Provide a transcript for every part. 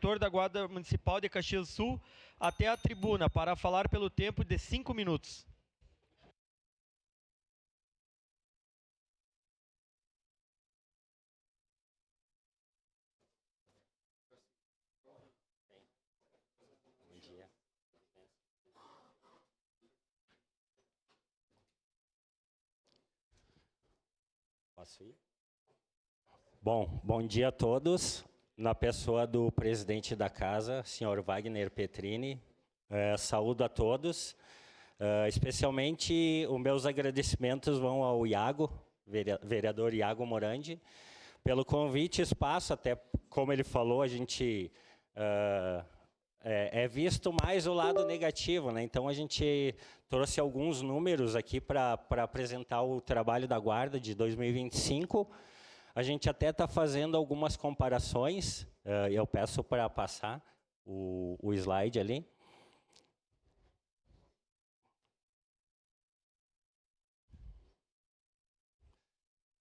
inspetor da Guarda Municipal de Caxias do Sul até a tribuna para falar pelo tempo de 5 minutos. Posso ir? Bom dia a todos. Na pessoa do presidente da casa, senhor Wagner Petrini, saúdo a todos. Especialmente, os meus agradecimentos vão ao Iago, vereador Iago Morandi, pelo convite e espaço, até como ele falou, a gente é visto mais o lado negativo, né? Então a gente trouxe alguns números aqui para apresentar o trabalho da Guarda de 2025. A gente até está fazendo algumas comparações, eu peço para passar o slide ali.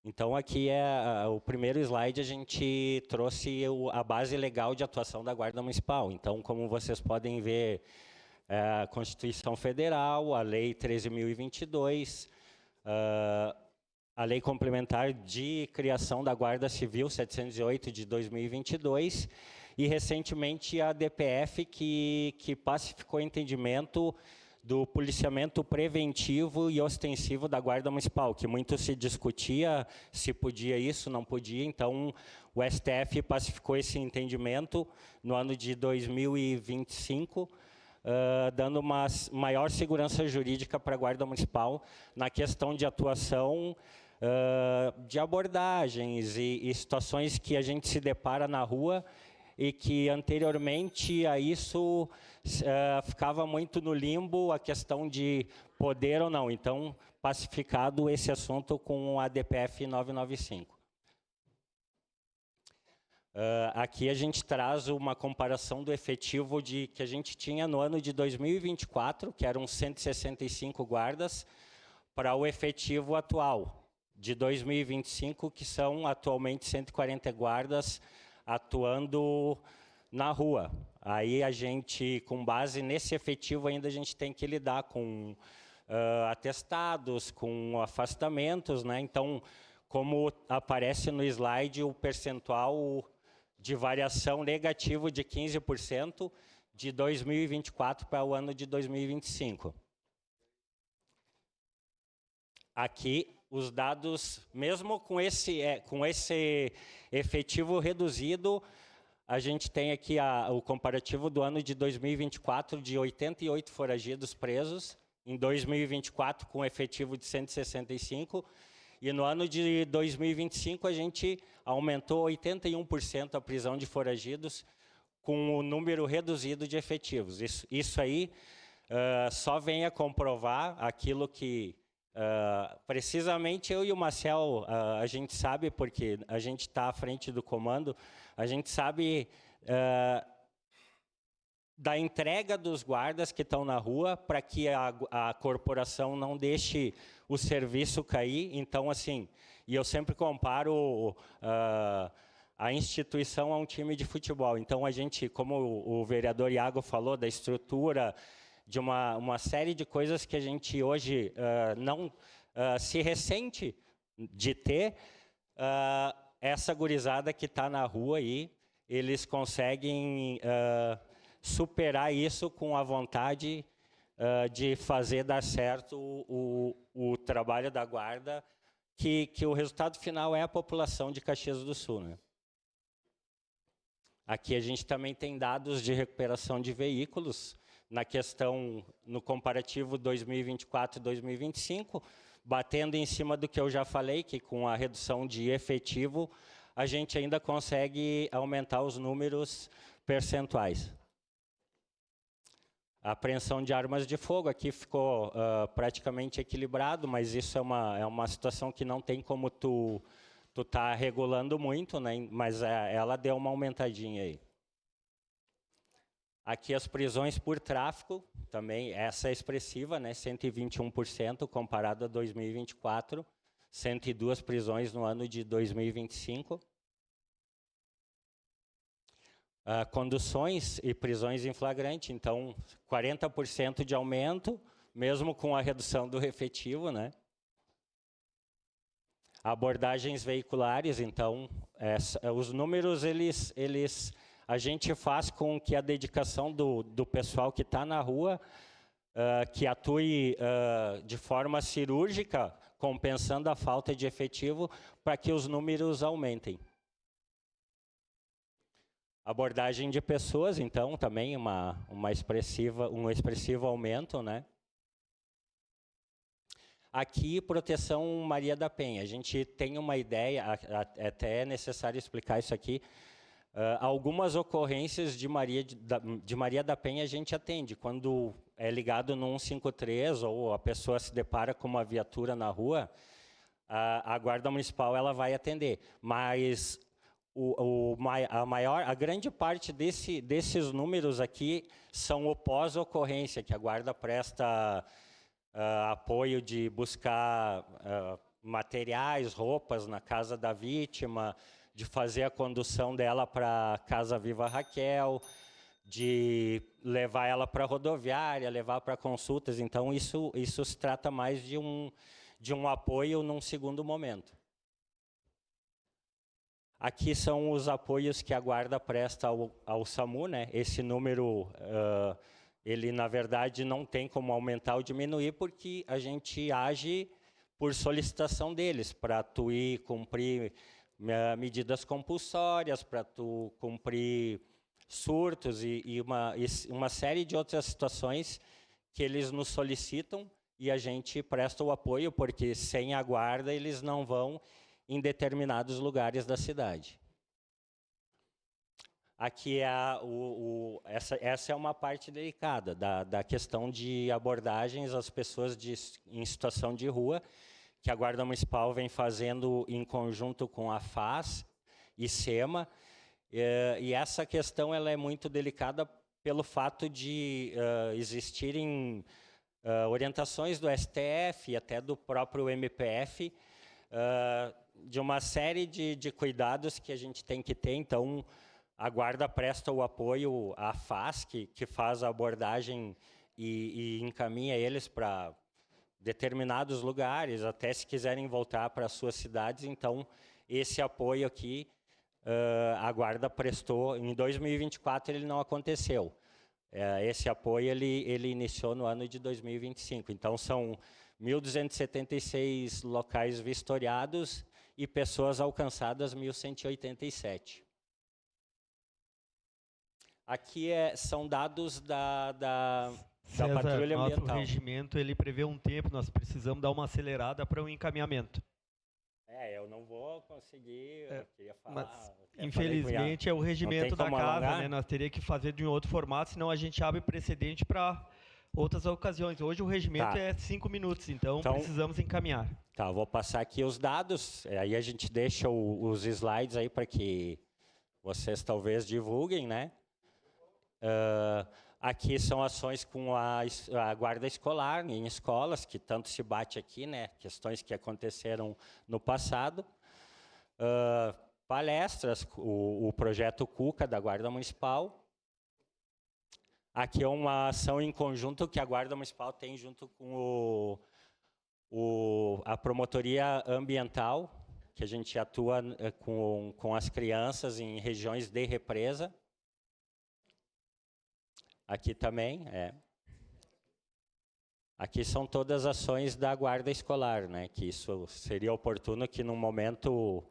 Então, aqui é o primeiro slide, a gente trouxe a base legal de atuação da Guarda Municipal. Então, como vocês podem ver, a Constituição Federal, a Lei 13.022, a Lei Complementar de Criação da Guarda Civil 708 de 2022 e, recentemente, a DPF, que pacificou o entendimento do policiamento preventivo e ostensivo da Guarda Municipal, que muito se discutia se podia isso, não podia. Então, o STF pacificou esse entendimento no ano de 2025, dando uma maior segurança jurídica para a Guarda Municipal na questão de atuação, de abordagens e situações que a gente se depara na rua e que anteriormente a isso ficava muito no limbo a questão de poder ou não. Então, pacificado esse assunto com a DPF 995. Aqui a gente traz uma comparação do efetivo que a gente tinha no ano de 2024, que eram 165 guardas, para o efetivo atual de 2025, que são atualmente 140 guardas atuando na rua. Aí a gente, com base nesse efetivo, ainda a gente tem que lidar com atestados, com afastamentos, né? Então, como aparece no slide, o percentual de variação negativo de 15% de 2024 para o ano de 2025. Aqui, os dados, mesmo com esse efetivo reduzido, a gente tem aqui o comparativo do ano de 2024 de 88 foragidos presos, em 2024 com efetivo de 165, e no ano de 2025 a gente aumentou 81% a prisão de foragidos com o número reduzido de efetivos. Isso aí só vem a comprovar aquilo que precisamente eu e o Marcel, a gente sabe, porque a gente está à frente do comando, a gente sabe da entrega dos guardas que estão na rua para que a corporação não deixe o serviço cair. Então, assim, e eu sempre comparo a instituição a um time de futebol. Então, a gente, como o vereador Iago falou, da estrutura, de uma série de coisas que a gente hoje não se ressente de ter, essa gurizada que está na rua aí, eles conseguem superar isso com a vontade de fazer dar certo o trabalho da guarda, que o resultado final é a população de Caxias do Sul, né? Aqui a gente também tem dados de recuperação de veículos, na questão, no comparativo 2024 e 2025, batendo em cima do que eu já falei, que com a redução de efetivo, a gente ainda consegue aumentar os números percentuais. A apreensão de armas de fogo aqui ficou praticamente equilibrado, mas isso é uma situação que não tem como tu tá regulando muito, né? Mas ela deu uma aumentadinha aí. Aqui as prisões por tráfico, também essa é expressiva, né? 121% comparado a 2024, 102 prisões no ano de 2025. conduções e prisões em flagrante. Então, 40% de aumento, mesmo com a redução do efetivo, né? Abordagens veiculares, então, os números, a gente faz com que a dedicação do pessoal que está na rua, que atue de forma cirúrgica, compensando a falta de efetivo, para que os números aumentem. Abordagem de pessoas, então, também um expressivo aumento, né? Aqui, Proteção Maria da Penha. A gente tem uma ideia, até é necessário explicar isso aqui. Algumas ocorrências de Maria da Penha a gente atende. Quando é ligado no 153 ou a pessoa se depara com uma viatura na rua, a Guarda Municipal ela vai atender. Mas a grande parte desses números aqui são o pós-ocorrência, que a Guarda presta apoio de buscar materiais, roupas na casa da vítima, de fazer a condução dela para a Casa Viva Raquel, de levar ela para a rodoviária, levar para consultas. Então, isso se trata mais de um apoio num segundo momento. Aqui são os apoios que a Guarda presta ao SAMU, né? Esse número, ele, na verdade, não tem como aumentar ou diminuir, porque a gente age por solicitação deles, para tu ir cumprir medidas compulsórias, para tu cumprir surtos e uma série de outras situações que eles nos solicitam e a gente presta o apoio, porque sem a Guarda eles não vão em determinados lugares da cidade. Aqui essa é uma parte delicada da questão de abordagens às pessoas em situação de rua, que a Guarda Municipal vem fazendo em conjunto com a FAS e SEMA, e essa questão ela é muito delicada pelo fato de existirem orientações do STF e até do próprio MPF, de uma série de cuidados que a gente tem que ter. Então, a Guarda presta o apoio à FAS, que faz a abordagem e encaminha eles para determinados lugares, até se quiserem voltar para as suas cidades. Então, esse apoio aqui, a Guarda prestou. Em 2024, ele não aconteceu. Esse apoio ele iniciou no ano de 2025. Então, são 1.276 locais vistoriados e pessoas alcançadas 1.187. Aqui são dados da patrulha ambiental. Nosso regimento ele prevê um tempo, nós precisamos dar uma acelerada para o encaminhamento. Eu não vou conseguir, eu queria falar. Mas, infelizmente, é o regimento da casa, né? Nós teríamos que fazer de um outro formato, senão a gente abre precedente para outras ocasiões. Hoje o regimento é 5 minutos, então precisamos encaminhar. Tá, vou passar aqui os dados, aí a gente deixa os slides aí para que vocês talvez divulguem, né? Aqui são ações com a Guarda Escolar, em escolas, que tanto se bate aqui, né? Questões que aconteceram no passado. Palestras, o projeto Cuca, da Guarda Municipal. Aqui é uma ação em conjunto que a Guarda Municipal tem junto com a Promotoria Ambiental, que a gente atua com as crianças em regiões de represa. Aqui também, Aqui são todas as ações da Guarda Escolar, né? Que isso seria oportuno que, num momento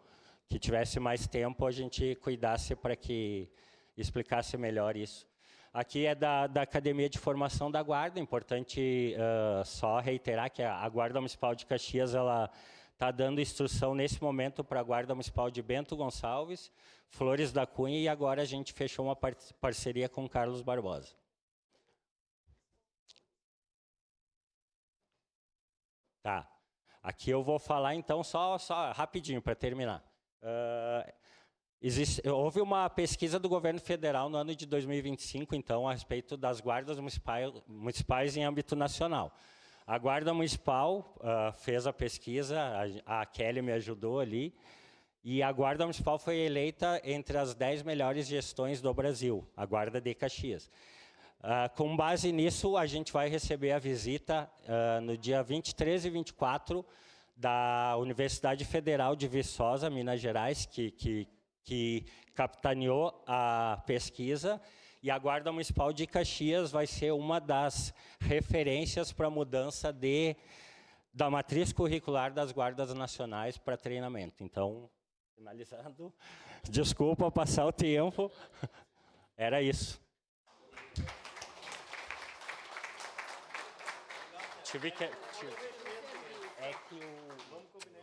que tivesse mais tempo, a gente cuidasse para que explicasse melhor isso. Aqui é da Academia de Formação da Guarda. Importante só reiterar que a Guarda Municipal de Caxias ela está dando instrução nesse momento para a Guarda Municipal de Bento Gonçalves, Flores da Cunha, e agora a gente fechou uma parceria com Carlos Barbosa. Tá. Aqui eu vou falar, então, só rapidinho, para terminar. Houve uma pesquisa do governo federal no ano de 2025, então, a respeito das guardas municipais em âmbito nacional. A Guarda Municipal fez a pesquisa, a Kelly me ajudou ali, E a Guarda Municipal foi eleita entre as 10 melhores gestões do Brasil, a Guarda de Caxias. Com base nisso, a gente vai receber a visita no dia 23 e 24 da Universidade Federal de Viçosa, Minas Gerais, que capitaneou a pesquisa, e a Guarda Municipal de Caxias vai ser uma das referências para a mudança da matriz curricular das Guardas Nacionais para treinamento. Então, finalizando, desculpa passar o tempo, era isso. É que o... Vamos combinar.